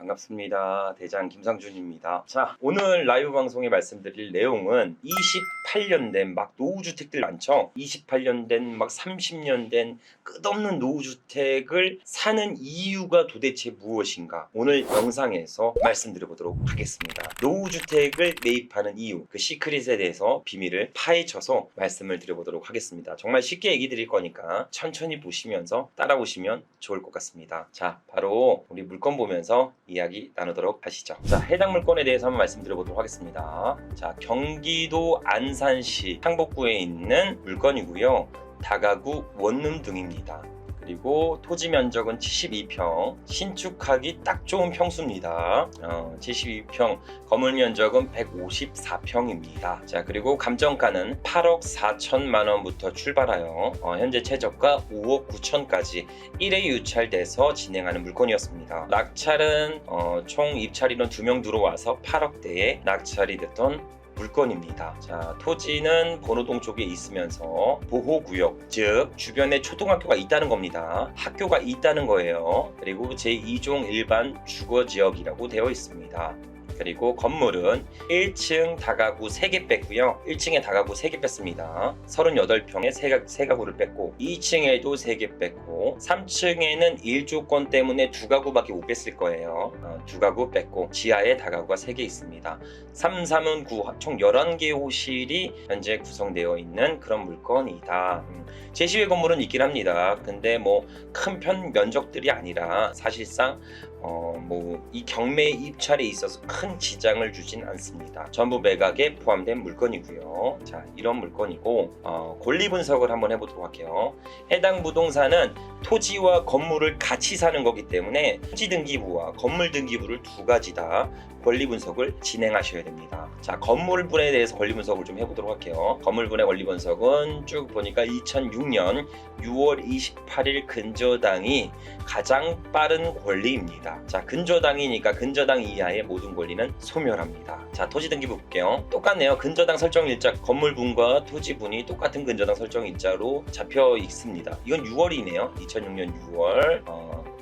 반갑습니다. 대장 김상준입니다. 자, 오늘 라이브 방송에 말씀드릴 내용은 28년 된 막 노후주택들 많죠? 28년 된 막 30년 된 끝없는 노후주택을 사는 이유가 도대체 무엇인가? 오늘 영상에서 말씀드려보도록 하겠습니다. 노후주택을 매입하는 이유, 그 시크릿에 대해서 비밀을 파헤쳐서 말씀을 드려보도록 하겠습니다. 정말 쉽게 얘기 드릴 거니까 천천히 보시면서 따라오시면 좋을 것 같습니다. 자, 바로 우리 물건 보면서 이야기 나누도록 하시죠. 자, 해당 물건에 대해서 한번 말씀드려보도록 하겠습니다. 자, 경기도 안산시 향복구에 있는 물건이고요. 다가구 원룸 등입니다. 그리고 토지 면적은 72평, 신축하기 딱 좋은 평수입니다. 72평, 건물 면적은 154평입니다. 자, 그리고 감정가는 8억 4천만 원부터 출발하여 현재 최저가 5억 9천까지 1회 유찰돼서 진행하는 물건이었습니다. 낙찰은 총 입찰인원 2명 들어와서 8억대에 낙찰이 됐던 물건입니다. 자, 토지는 번호동 쪽에 있으면서 보호구역, 즉 주변에 초등학교가 있다는 겁니다. 학교가 있다는 거예요. 그리고 제2종 일반 주거지역이라고 되어 있습니다. 그리고 건물은 1층 다가구 3개 뺐고요. 1층에 다가구 3개 뺐습니다. 38평에 3가구를 뺐고 2층에도 3개 뺐고 3층에는 1조건 때문에 2가구밖에 못 뺐을 거예요. 2가구 뺐고 지하에 다가구가 3개 있습니다. 3, 3은 9, 총 11개의 호실이 현재 구성되어 있는 그런 물건이다. 제시외 건물은 있긴 합니다. 근데 뭐 큰 편 면적들이 아니라 사실상 이 경매 입찰에 있어서 큰 지장을 주진 않습니다. 전부 매각에 포함된 물건이고요. 자, 이런 물건이고 권리 분석을 한번 해보도록 할게요. 해당 부동산은 토지와 건물을 같이 사는 거기 때문에 토지 등기부와 건물 등기부를 두 가지 다 권리 분석을 진행하셔야 됩니다. 자, 건물분에 대해서 권리 분석을 좀 해보도록 할게요. 건물분의 권리 분석은 쭉 보니까 2006년 6월 28일 근저당이 가장 빠른 권리입니다. 자, 근저당이니까 근저당 이하의 모든 권리는 소멸합니다. 자, 토지 등기부 볼게요. 똑같네요. 근저당 설정 일자, 건물분과 토지분이 똑같은 근저당 설정 일자로 잡혀 있습니다. 이건 6월이네요. 2006년 6월.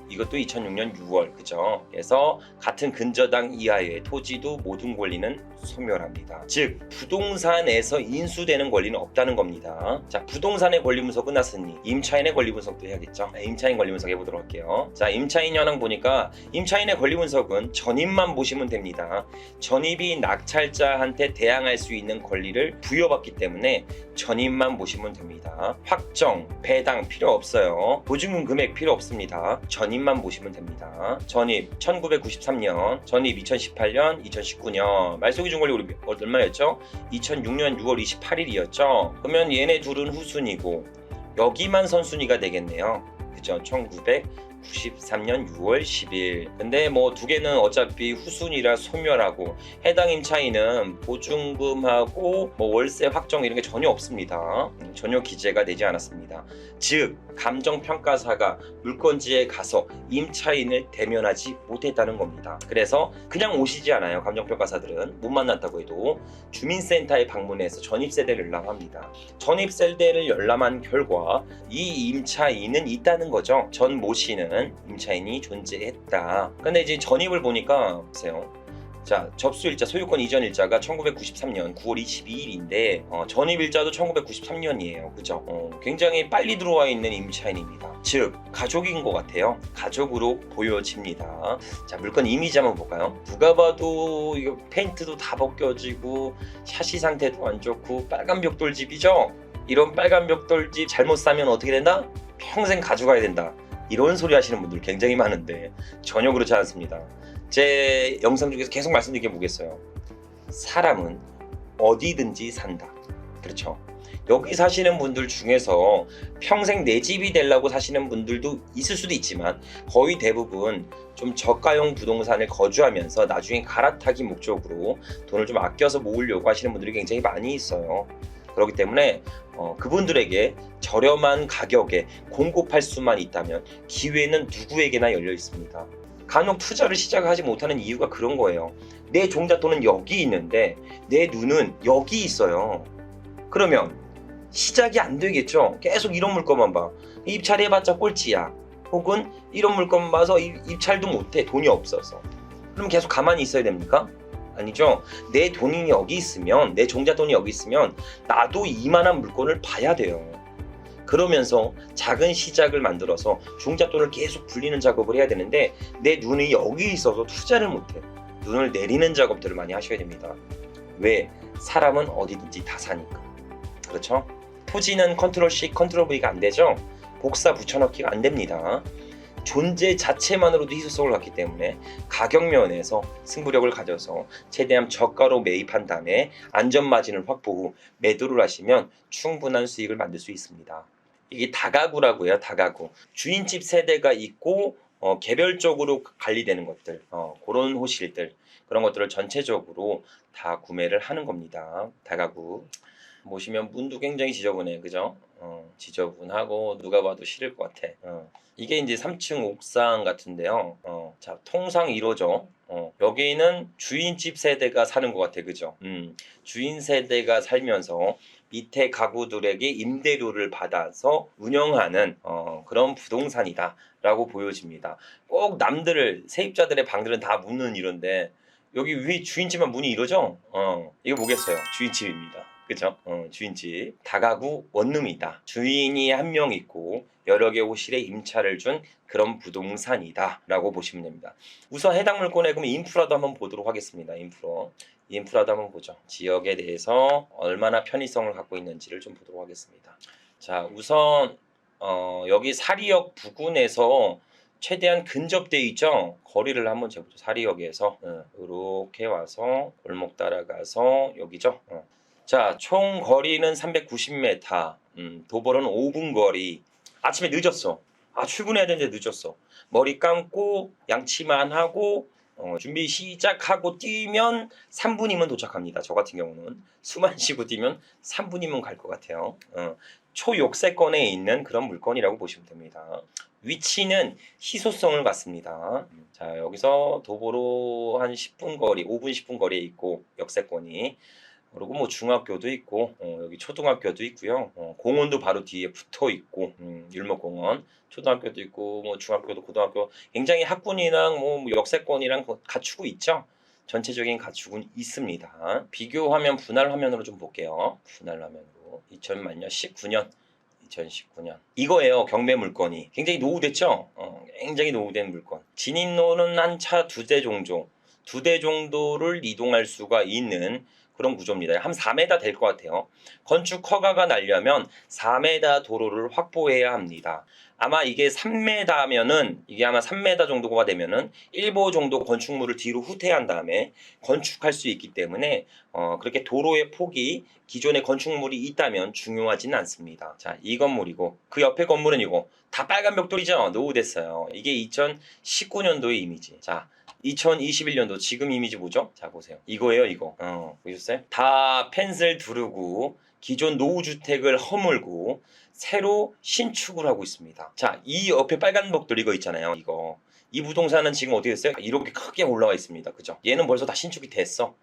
이것도 2006년 6월, 그죠? 그래서 같은 근저당 이하의 토지도 모든 권리는 소멸합니다. 즉, 부동산에서 인수되는 권리는 없다는 겁니다. 자, 부동산의 권리 분석 끝났으니 임차인의 권리 분석도 해야겠죠? 임차인 권리 분석 해보도록 할게요. 자, 임차인 현황 보니까 임차인의 권리 분석은 전입만 보시면 됩니다. 전입이 낙찰자한테 대항할 수 있는 권리를 부여받기 때문에 전입만 보시면 됩니다. 확정, 배당 필요 없어요. 보증금 금액 필요 없습니다. 전입만 보시면 됩니다. 전입 1993년, 전입 2018년, 2019년. 말소기준권리 우리 얼마였죠? 2006년 6월 28일이었죠. 그러면 얘네 둘은 후순위고 여기만 선순위가 되겠네요. 그죠? 1993년 6월 10일. 근데 뭐 두 개는 어차피 후순위라 소멸하고 해당 임차인은 보증금하고 뭐 월세 확정 이런 게 전혀 없습니다. 전혀 기재가 되지 않았습니다. 즉, 감정평가사가 물건지에 가서 임차인을 대면하지 못했다는 겁니다. 그래서 그냥 오시지 않아요. 감정평가사들은 못 만났다고 해도 주민센터에 방문해서 전입세대를 열람합니다. 전입세대를 열람한 결과 이 임차인은 있다는 거죠. 전 모 씨는 임차인이 존재했다. 근데 이제 전입을 보니까 보세요. 자, 접수일자, 소유권 이전 일자가 1993년 9월 22일인데 전입일자도 1993년이에요. 그죠? 굉장히 빨리 들어와 있는 임차인입니다. 즉, 가족인 것 같아요. 가족으로 보여집니다. 자, 물건 이미지 한번 볼까요? 누가 봐도 이거 페인트도 다 벗겨지고 샤시 상태도 안 좋고 빨간 벽돌집이죠? 이런 빨간 벽돌집 잘못 사면 어떻게 된다? 평생 가져가야 된다. 이런 소리 하시는 분들 굉장히 많은데 전혀 그렇지 않습니다. 제 영상 중에서 계속 말씀드리게 보겠어요. 사람은 어디든지 산다. 그렇죠? 여기 사시는 분들 중에서 평생 내 집이 되려고 사시는 분들도 있을 수도 있지만 거의 대부분 좀 저가형 부동산을 거주하면서 나중에 갈아타기 목적으로 돈을 좀 아껴서 모으려고 하시는 분들이 굉장히 많이 있어요. 그렇기 때문에 그분들에게 저렴한 가격에 공급할 수만 있다면 기회는 누구에게나 열려 있습니다. 간혹 투자를 시작하지 못하는 이유가 그런 거예요. 내 종잣돈은 여기 있는데 내 눈은 여기 있어요. 그러면 시작이 안 되겠죠. 계속 이런 물건만 봐. 입찰해봤자 꼴찌야. 혹은 이런 물건 봐서 입찰도 못해. 돈이 없어서. 그럼 계속 가만히 있어야 됩니까? 아니죠. 내 돈이 여기 있으면, 내 종잣돈이 여기 있으면 나도 이만한 물건을 봐야 돼요. 그러면서 작은 시작을 만들어서 종잣돈을 계속 굴리는 작업을 해야 되는데 내 눈이 여기 있어서 투자를 못해. 눈을 내리는 작업들을 많이 하셔야 됩니다. 왜? 사람은 어디든지 다 사니까. 그렇죠? 토지는 컨트롤 C, 컨트롤 V가 안 되죠? 복사 붙여넣기가 안 됩니다. 존재 자체만으로도 희소성을 갖기 때문에 가격 면에서 승부력을 가져서 최대한 저가로 매입한 다음에 안전 마진을 확보 후 매도를 하시면 충분한 수익을 만들 수 있습니다. 이게 다가구라고 해요. 다가구. 주인집 세대가 있고 개별적으로 관리되는 것들, 그런 호실들, 그런 것들을 전체적으로 다 구매를 하는 겁니다. 다가구. 보시면 문도 굉장히 지저분해, 그죠? 지저분하고 누가 봐도 싫을 것 같아. 이게 이제 3층 옥상 같은데요. 자, 통상 이러죠. 여기는 주인집 세대가 사는 것 같아, 그죠? 주인 세대가 살면서 밑에 가구들에게 임대료를 받아서 운영하는 그런 부동산이다 라고 보여집니다. 꼭 남들을, 세입자들의 방들은 다 문은 이런데 여기 위에 주인집만 문이 이러죠? 이거 뭐겠어요? 주인집입니다. 그죠? 주인집. 다가구 원룸이다. 주인이 한 명 있고 여러 개 호실에 임차를 준 그런 부동산이다 라고 보시면 됩니다. 우선 해당 물건의 그럼 인프라도 한번 보도록 하겠습니다. 인프라도 한번 보죠. 지역에 대해서 얼마나 편의성을 갖고 있는지를 좀 보도록 하겠습니다. 자, 우선 여기 사리역 부근에서 최대한 근접되어 있죠. 거리를 한번 재보죠. 사리역에서 이렇게 와서 골목 따라가서 여기죠. 자, 총 거리는 390m. 도보로는 5분 거리. 아침에 늦었어. 출근해야 되는데 늦었어. 머리 감고 양치만 하고 준비 시작하고 뛰면 3분이면 도착합니다. 저 같은 경우는 숨만 쉬고 뛰면 3분이면 갈 것 같아요. 초역세권에 있는 그런 물건이라고 보시면 됩니다. 위치는 희소성을 갖습니다. 자, 여기서 도보로 한 10분 거리, 5분 10분 거리에 있고 역세권이. 그리고 뭐 중학교도 있고 여기 초등학교도 있고요. 공원도 바로 뒤에 붙어 있고 율목공원, 초등학교도 있고 뭐 중학교도 고등학교 굉장히 학군이랑 뭐 역세권이랑 갖추고 있죠. 전체적인 갖추고 있습니다. 비교 화면 분할 화면으로 좀 볼게요. 분할 화면으로 2019년 이거예요. 경매 물건이 굉장히 노후됐죠. 굉장히 노후된 물건. 진입로는 한 차 2대 정도, 2대 정도를 이동할 수가 있는 그런 구조입니다. 한 4m 될 것 같아요. 건축 허가가 나려면 4m 도로를 확보해야 합니다. 아마 이게 3m면은 이게 아마 3m 정도가 되면은 1보 정도 건축물을 뒤로 후퇴한 다음에 건축할 수 있기 때문에 그렇게 도로의 폭이 기존의 건축물이 있다면 중요하지는 않습니다. 자, 이 건물이고 그 옆에 건물은 이거 다 빨간 벽돌이죠. 노후됐어요. 이게 2019년도의 이미지. 자, 2021년도 지금 이미지 뭐죠? 자, 보세요. 이거예요, 이거. 보셨어요? 다 펜슬 두르고 기존 노후주택을 허물고 새로 신축을 하고 있습니다. 자, 이 옆에 빨간 벽돌 이거 있잖아요. 이거. 이 부동산은 지금 어떻게 됐어요? 이렇게 크게 올라와 있습니다. 그죠? 얘는 벌써 다 신축이 됐어.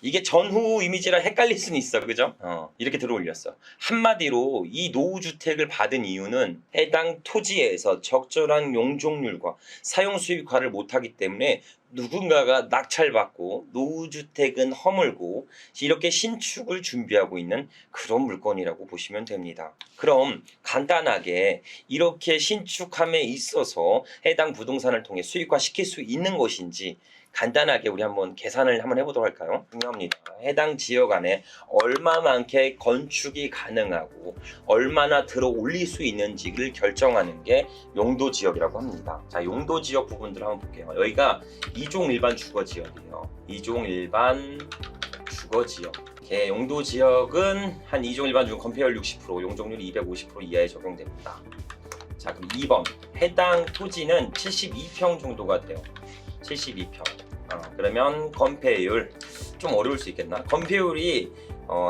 이게 전후 이미지라 헷갈릴 수는 있어. 그죠? 이렇게 들어 올렸어. 한마디로 이 노후주택을 받은 이유는 해당 토지에서 적절한 용적률과 사용 수익화를 못하기 때문에 누군가가 낙찰받고 노후주택은 허물고 이렇게 신축을 준비하고 있는 그런 물건이라고 보시면 됩니다. 그럼 간단하게 이렇게 신축함에 있어서 해당 부동산을 통해 수익화 시킬 수 있는 것인지 간단하게 우리 한번 계산을 한번 해보도록 할까요? 중요합니다. 해당 지역 안에 얼마만큼 건축이 가능하고 얼마나 들어 올릴 수 있는지를 결정하는 게 용도 지역이라고 합니다. 자, 용도 지역 부분들을 한번 볼게요. 여기가 2종 일반 주거 지역이에요. 2종 일반 주거 지역. 용도 지역은 한 2종 일반 주거 건폐율 60%, 용적률 250% 이하에 적용됩니다. 자, 그럼 2번. 해당 토지는 72평 정도가 돼요. 72평. 그러면 건폐율 좀 어려울 수 있겠나? 건폐율이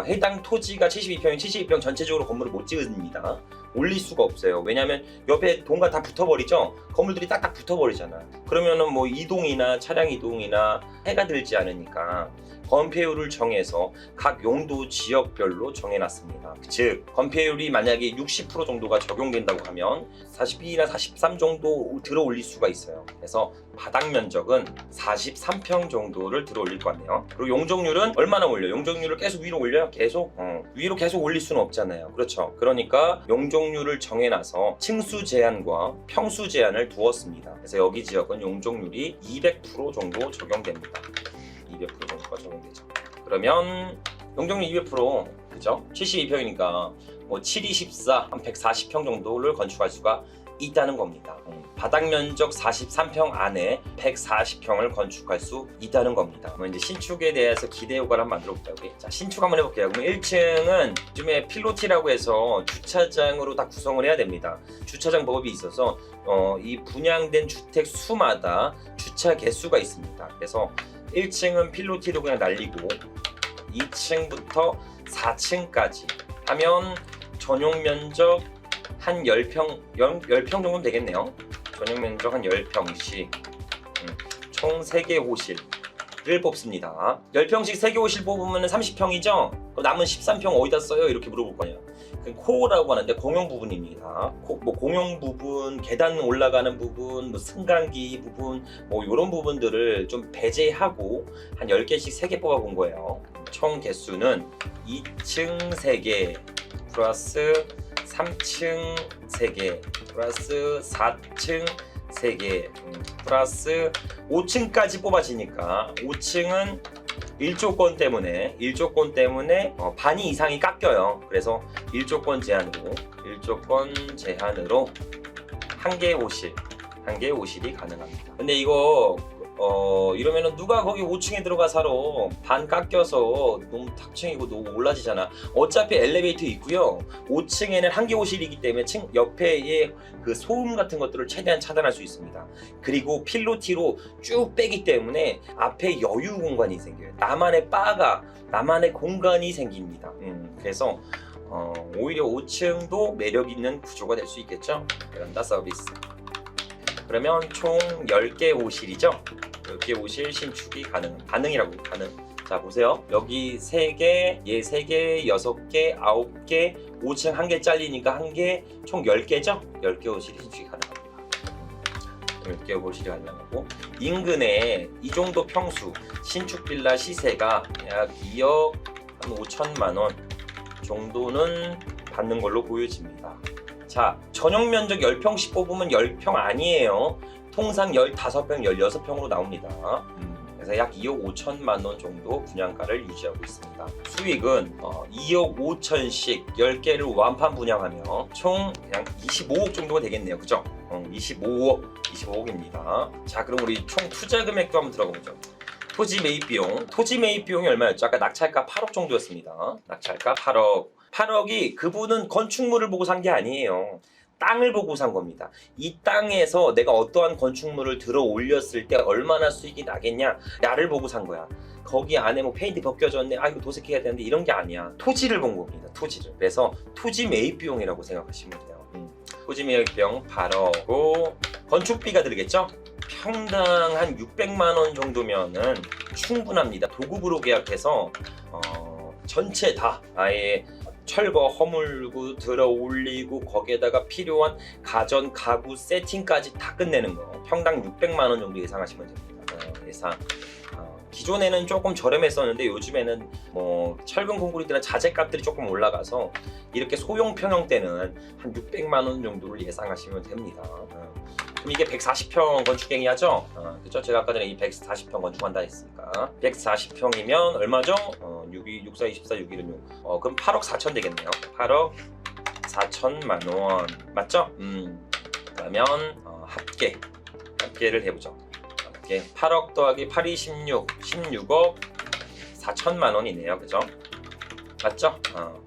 해당 토지가 72평이면 72평 전체적으로 건물을 못 지읍니다. 올릴 수가 없어요. 왜냐하면 옆에 동과 다 붙어버리죠. 건물들이 딱딱 붙어버리잖아. 그러면은 뭐 이동이나 차량 이동이나 해가 들지 않으니까 건폐율을 정해서 각 용도 지역별로 정해놨습니다. 즉 건폐율이 만약에 60% 정도가 적용된다고 하면 42나 43 정도 들어 올릴 수가 있어요. 그래서 바닥 면적은 43평 정도를 들어 올릴 것 같네요. 그리고 용적률은 얼마나 올려요? 용적률을 계속 위로 올려요? 계속? 위로 계속 올릴 수는 없잖아요. 그렇죠? 그러니까 용적률을 정해놔서 층수 제한과 평수 제한을 두었습니다. 그래서 여기 지역은 용적률이 200% 정도 적용됩니다. 200% 정도가 적용되죠. 그러면 용적률 200%, 그죠? 72평이니까 뭐 7, 24, 한 140평 정도를 건축할 수가 있다는 겁니다. 바닥 면적 43평 안에 140평을 건축할 수 있다는 겁니다. 이제 신축에 대해서 기대 효과를 한번 만들어 볼게요. 자, 신축 한번 해볼게요. 그럼 1층은 요즘에 필로티라고 해서 주차장으로 다 구성을 해야 됩니다. 주차장 법이 있어서 이 분양된 주택 수마다 주차 개수가 있습니다. 그래서 1층은 필로티로 그냥 날리고 2층부터 4층까지 하면 전용 면적 한 10평 정도는 되겠네요. 전용 면적 한 10평씩 총 3개 호실을 뽑습니다. 10평씩 3개 호실 뽑으면 30평이죠? 그럼 남은 13평 어디다 써요? 이렇게 물어볼 거예요. 코어라고 하는데 공용 부분입니다. 뭐 공용 부분, 계단 올라가는 부분, 뭐 승강기 부분, 뭐 이런 부분들을 좀 배제하고 한 10개씩 3개 뽑아본 거예요. 총 개수는 2층 3개 플러스 3층 3개 플러스 4층 3개 플러스 5층까지 뽑아지니까 5층은 1조건 때문에 반이 이상이 깎여요. 그래서 1조건 제한으로 한 개의 호실이 가능합니다. 근데 이거 이러면은 누가 거기 5층에 들어가 살아. 반 깎여서 너무 탁층이고 너무 올라지잖아. 어차피 엘리베이터 있고요. 5층에는 한 개 호실이기 때문에 층 옆에의 그 소음 같은 것들을 최대한 차단할 수 있습니다. 그리고 필로티로 쭉 빼기 때문에 앞에 여유 공간이 생겨요. 나만의 공간이 생깁니다. 그래서 오히려 5층도 매력 있는 구조가 될 수 있겠죠. 베란다 서비스. 그러면 총 10개 호실이죠. 10개 호실 신축이 가능. 자 보세요. 여기 3개, 얘 3개, 6개, 9개, 5층 1개 잘리니까 1개, 총 10개죠? 10개 호실이 신축이 가능합니다. 10개 호실이 가능하고 인근에 이 정도 평수 신축 빌라 시세가 약 2억 한 5천만 원 정도는 받는 걸로 보여집니다. 자, 전용 면적 10평씩 뽑으면 10평 아니에요. 통상 15평, 16평으로 나옵니다. 그래서 약 2억 5천만 원 정도 분양가를 유지하고 있습니다. 수익은 2억 5천씩 10개를 완판 분양하면 총 그냥 25억 정도가 되겠네요. 그죠? 25억입니다. 자, 그럼 우리 총 투자 금액도 한번 들어가 보죠. 토지 매입 비용이 얼마였죠? 아까 낙찰가 8억 정도였습니다. 낙찰가 8억이 그분은 건축물을 보고 산 게 아니에요. 땅을 보고 산 겁니다. 이 땅에서 내가 어떠한 건축물을 들어 올렸을 때 얼마나 수익이 나겠냐, 나를 보고 산 거야. 거기 안에 뭐 페인트 벗겨졌네, 이거 도색해야 되는데, 이런 게 아니야. 토지를 본 겁니다. 토지를. 그래서 토지 매입 비용이라고 생각하시면 돼요. 토지 매입 비용 8억고 건축비가 들겠죠? 평당 한 600만 원 정도면은 충분합니다. 도급으로 계약해서 전체 다 아예 철거 허물고 들어 올리고 거기에다가 필요한 가전 가구 세팅까지 다 끝내는 거 평당 600만 원 정도 예상하시면 됩니다. 예상. 기존에는 조금 저렴했었는데 요즘에는 뭐 철근 콘크리트나 자재값들이 조금 올라가서 이렇게 소형 평형 때는 한 600만 원 정도를 예상하시면 됩니다. 그럼 이게 140평 건축행위 하죠? 그쵸? 제가 아까 전에 이 140평 건축한다 했으니까 140평이면 얼마죠? 64, 24, 6, 1, 6 그럼 8억 4천 되겠네요. 8억 4천만 원 맞죠? 그러면 합계를 해보죠. 8억 더하기 8이 16억 4천만 원이네요. 그죠? 맞죠?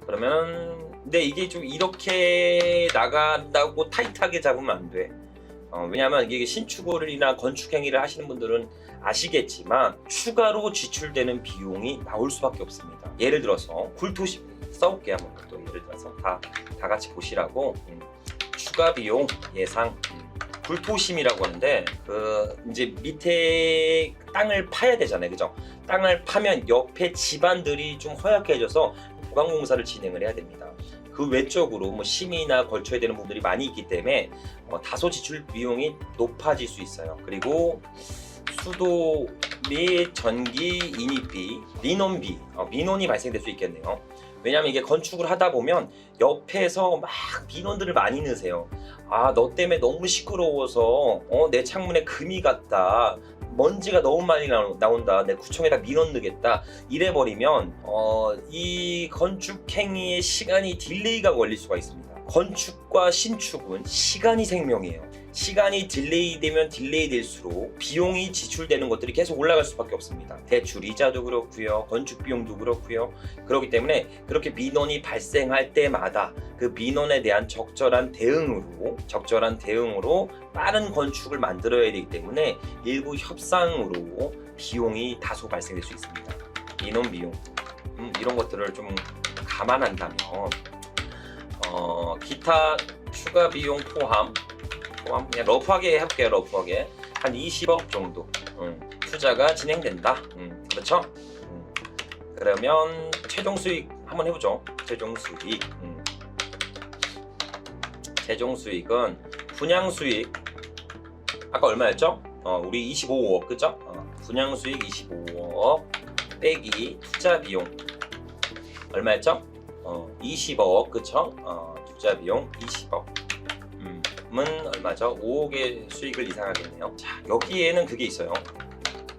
그러면 근데 이게 좀 이렇게 나간다고 타이트하게 잡으면 안 돼. 왜냐하면 이게 신축이나 건축행위를 하시는 분들은 아시겠지만 추가로 지출되는 비용이 나올 수밖에 없습니다. 예를 들어서 굴토시 써볼게요. 한번 또 예를 들어서 다 같이 보시라고 추가 비용 예상 굴토심이라고 하는데 그 이제 밑에 땅을 파야 되잖아요, 그죠? 땅을 파면 옆에 집안들이 좀 허약해져서 보강공사를 진행을 해야 됩니다. 그 외적으로 뭐 심이나 걸쳐야 되는 부분들이 많이 있기 때문에 다소 지출 비용이 높아질 수 있어요. 그리고 수도 및 전기 인입비, 민원비, 민원이 발생될 수 있겠네요. 왜냐면 이게 건축을 하다 보면 옆에서 막 민원들을 많이 넣으세요. 아, 너 때문에 너무 시끄러워서 내 창문에 금이 갔다. 먼지가 너무 많이 나온다. 내 구청에다 민원 넣겠다. 이래버리면 이 건축 행위의 시간이 딜레이가 걸릴 수가 있습니다. 건축과 신축은 시간이 생명이에요. 시간이 딜레이 되면 딜레이 될수록 비용이 지출되는 것들이 계속 올라갈 수밖에 없습니다. 대출 이자도 그렇고요, 건축 비용도 그렇고요. 그렇기 때문에 그렇게 민원이 발생할 때마다 그 민원에 대한 적절한 대응으로 빠른 건축을 만들어야 되기 때문에 일부 협상으로 비용이 다소 발생될 수 있습니다. 민원 비용 이런 것들을 좀 감안한다면 기타 추가 비용 포함 그냥 러프하게 해볼게요. 러프하게 한 20억 정도 투자가 진행된다. 그렇죠? 그러면 최종 수익 한번 해보죠. 최종 수익은 분양 수익 아까 얼마였죠? 우리 25억 그죠? 분양 수익 25억 빼기 투자 비용 얼마였죠? 20억 그쵸? 투자 비용 20억 은 얼마죠? 5억의 수익을 이상하겠네요. 자, 여기에는 그게 있어요.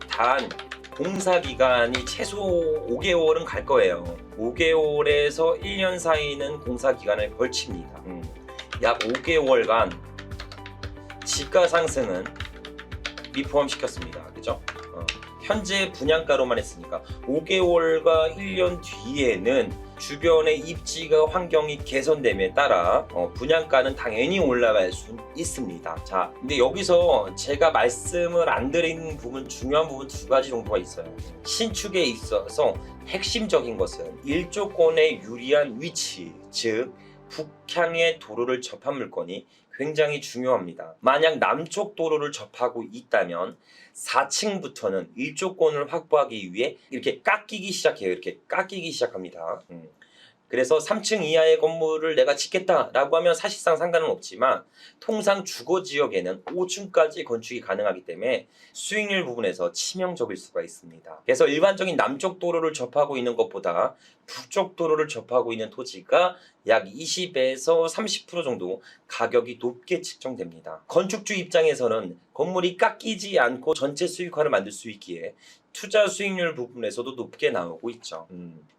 단 공사 기간이 최소 5개월은 갈 거예요. 5개월에서 1년 사이는 공사 기간을 걸칩니다. 약 5개월간 지가 상승은 미포함시켰습니다. 그죠? 현재 분양가로만 했으니까 5개월과 1년 뒤에는 주변의 입지가 환경이 개선됨에 따라 분양가는 당연히 올라갈 수 있습니다. 자, 근데 여기서 제가 말씀을 안 드린 부분, 중요한 부분 두 가지 정도가 있어요. 신축에 있어서 핵심적인 것은 일조권의 유리한 위치, 즉 북향의 도로를 접한 물건이 굉장히 중요합니다. 만약 남쪽 도로를 접하고 있다면 4층부터는 일조권을 확보하기 위해 이렇게 깎이기 시작해요. 이렇게 깎이기 시작합니다. 그래서 3층 이하의 건물을 내가 짓겠다라고 하면 사실상 상관은 없지만 통상 주거지역에는 5층까지 건축이 가능하기 때문에 수익률 부분에서 치명적일 수가 있습니다. 그래서 일반적인 남쪽 도로를 접하고 있는 것보다 북쪽 도로를 접하고 있는 토지가 약 20에서 30% 정도 가격이 높게 측정됩니다. 건축주 입장에서는 건물이 깎이지 않고 전체 수익화를 만들 수 있기에 투자 수익률 부분에서도 높게 나오고 있죠.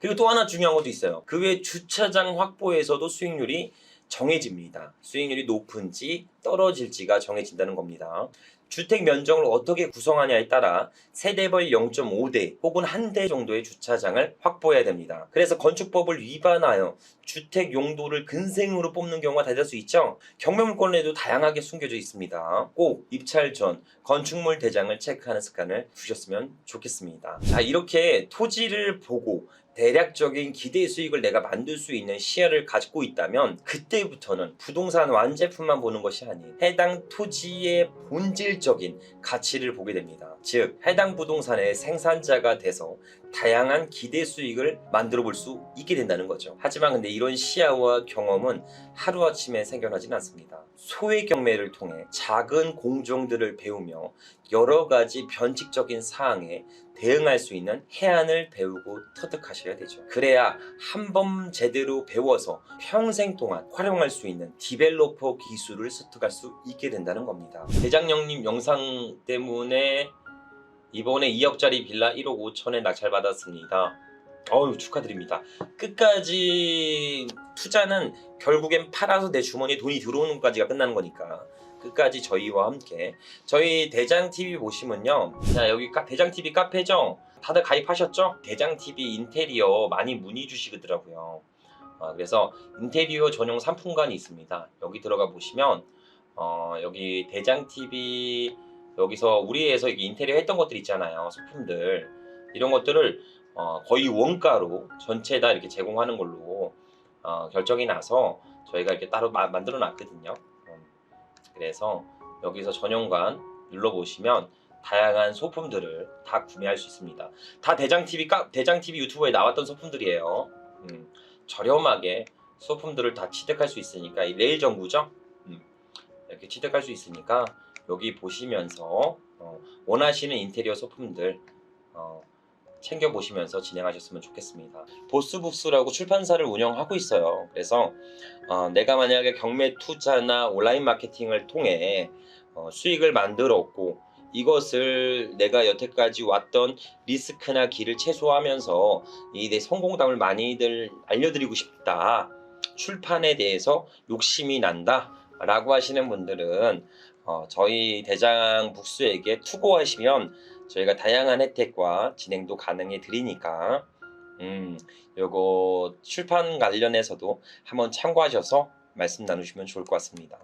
그리고 또 하나 중요한 것도 있어요. 그 외 주차장 확보에서도 수익률이 정해집니다. 수익률이 높은지 떨어질지가 정해진다는 겁니다. 주택 면적을 어떻게 구성하냐에 따라 세대별 0.5대 혹은 1대 정도의 주차장을 확보해야 됩니다. 그래서 건축법을 위반하여 주택 용도를 근생으로 뽑는 경우가 대다수 있죠. 경매물권에도 다양하게 숨겨져 있습니다. 꼭 입찰 전 건축물 대장을 체크하는 습관을 두셨으면 좋겠습니다. 자, 이렇게 토지를 보고 대략적인 기대 수익을 내가 만들 수 있는 시야를 가지고 있다면 그때부터는 부동산 완제품만 보는 것이 아닌 해당 토지의 본질적인 가치를 보게 됩니다. 즉 해당 부동산의 생산자가 돼서 다양한 기대 수익을 만들어 볼 수 있게 된다는 거죠. 하지만 근데 이런 시야와 경험은 하루아침에 생겨나지는 않습니다. 소액 경매를 통해 작은 공정들을 배우며 여러 가지 변칙적인 사항에 대응할 수 있는 해안을 배우고 터득하셔야 되죠. 그래야 한 번 제대로 배워서 평생 동안 활용할 수 있는 디벨로퍼 기술을 습득할 수 있게 된다는 겁니다. 대장령님 영상 때문에 이번에 2억짜리 빌라 1억 5천에 낙찰받았습니다. 어유 축하드립니다. 끝까지 투자는 결국엔 팔아서 내 주머니에 돈이 들어오는 것까지가 끝나는 거니까 끝까지 저희와 함께 저희 대장TV 보시면요, 자 여기 대장TV 카페죠? 다들 가입하셨죠? 대장TV 인테리어 많이 문의 주시더라고요. 그래서 인테리어 전용 상품관이 있습니다. 여기 들어가 보시면 여기 대장TV 여기서 우리에서 인테리어 했던 것들 있잖아요. 소품들 이런 것들을 거의 원가로 전체 다 이렇게 제공하는 걸로 결정이 나서 저희가 이렇게 따로 만들어 놨거든요. 그래서 여기서 전용관 눌러보시면 다양한 소품들을 다 구매할 수 있습니다. 다 대장TV 유튜브에 나왔던 소품들이에요. 저렴하게 소품들을 다 취득할 수 있으니까, 이 레일 전구죠? 이렇게 취득할 수 있으니까 여기 보시면서 원하시는 인테리어 소품들 챙겨보시면서 진행하셨으면 좋겠습니다. 보스북스라고 출판사를 운영하고 있어요. 그래서 내가 만약에 경매 투자나 온라인 마케팅을 통해 수익을 만들었고, 이것을 내가 여태까지 왔던 리스크나 길을 최소화하면서 이 내 성공담을 많이들 알려드리고 싶다, 출판에 대해서 욕심이 난다 라고 하시는 분들은 저희 대장 북수에게 투고하시면 저희가 다양한 혜택과 진행도 가능해 드리니까 요거 출판 관련해서도 한번 참고하셔서 말씀 나누시면 좋을 것 같습니다.